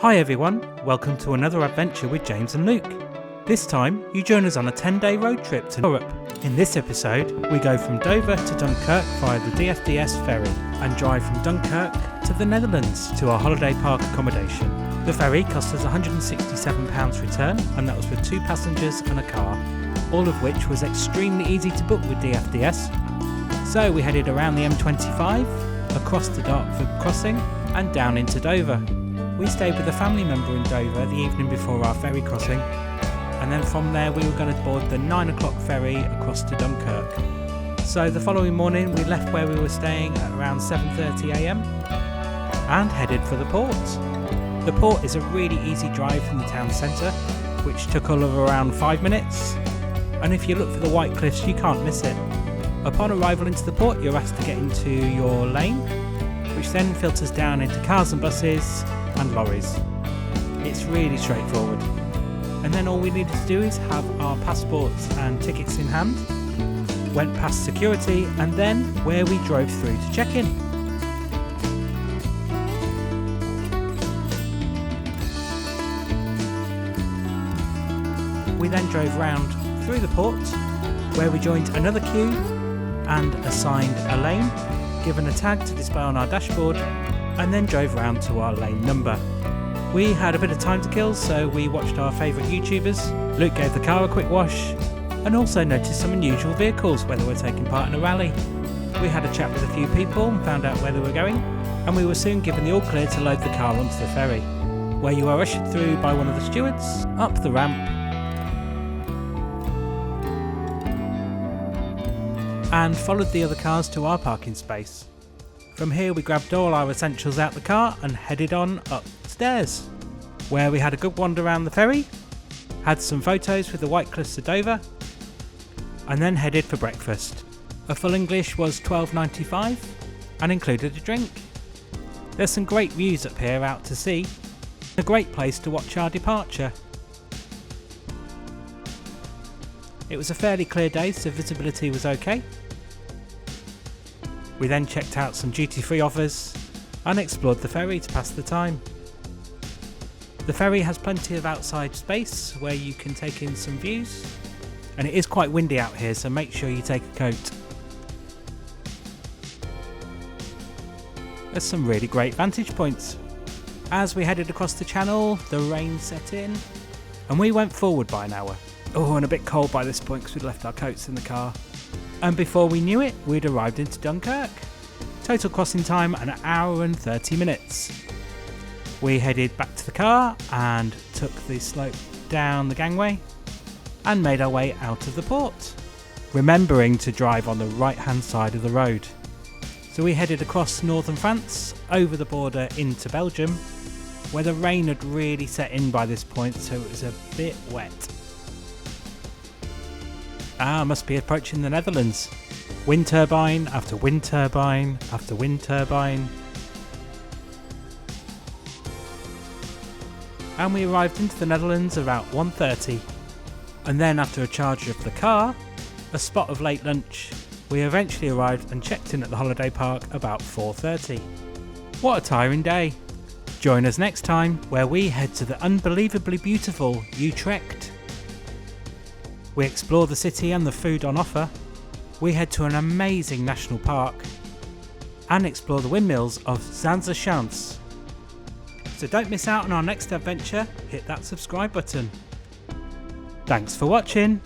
Hi everyone, welcome to another adventure with James and Luke. This time, you join us on a 10-day road trip to Europe. In this episode, we go from Dover to Dunkirk via the DFDS Ferry and drive from Dunkirk to the Netherlands to our holiday park accommodation. The ferry cost us £167 return, and that was with 2 passengers and a car, all of which was extremely easy to book with DFDS. So we headed around the M25, across the Dartford crossing and down into Dover. We stayed with a family member in Dover the evening before our ferry crossing, and then from there we were going to board the 9 o'clock ferry across to Dunkirk. So the following morning we left where we were staying at around 7:30 AM and headed for the port. The port is a really easy drive from the town centre, which took all of around 5 minutes, and if you look for the white cliffs you can't miss it. Upon arrival into the port you're asked to get into your lane, which then filters down into cars and buses and lorries. It's really straightforward. And then all we needed to do is have our passports and tickets in hand, went past security, and then where we drove through to check in. We then drove round through the port, where we joined another queue and assigned a lane, given a tag to display on our dashboard, and then drove round to our lane number. We had a bit of time to kill, so we watched our favourite YouTubers. Luke gave the car a quick wash, and also noticed some unusual vehicles where they were taking part in a rally. We had a chat with a few people and found out where they were going, and we were soon given the all clear to load the car onto the ferry, where you are ushered through by one of the stewards, up the ramp, and followed the other cars to our parking space. From here we grabbed all our essentials out the car and headed on upstairs, where we had a good wander around the ferry, had some photos with the White Cliffs of Dover, and then headed for breakfast. A full English was $12.95 and included a drink. There's some great views up here out to sea, a great place to watch our departure. It was a fairly clear day, so visibility was okay. We then checked out some duty-free offers and explored the ferry to pass the time. The ferry has plenty of outside space where you can take in some views, and it is quite windy out here, so make sure you take a coat. There's some really great vantage points. As we headed across the channel, the rain set in, and we went forward by an hour. Oh, and a bit cold by this point because we'd left our coats in the car. And before we knew it, we'd arrived into Dunkirk. Total crossing time, an hour and 30 minutes. We headed back to the car and took the slope down the gangway and made our way out of the port, remembering to drive on the right hand side of the road. So we headed across northern France, over the border into Belgium, where the rain had really set in by this point, so it was a bit wet. Must be approaching the Netherlands. Wind turbine after wind turbine after wind turbine. And we arrived into the Netherlands about 1:30. And then after a charge of the car, a spot of late lunch, we eventually arrived and checked in at the holiday park about 4:30. What a tiring day. Join us next time where we head to the unbelievably beautiful Utrecht. We explore the city and the food on offer. We head to an amazing national park and explore the windmills of Zanzerschans. So don't miss out on our next adventure, hit that subscribe button. Thanks for watching.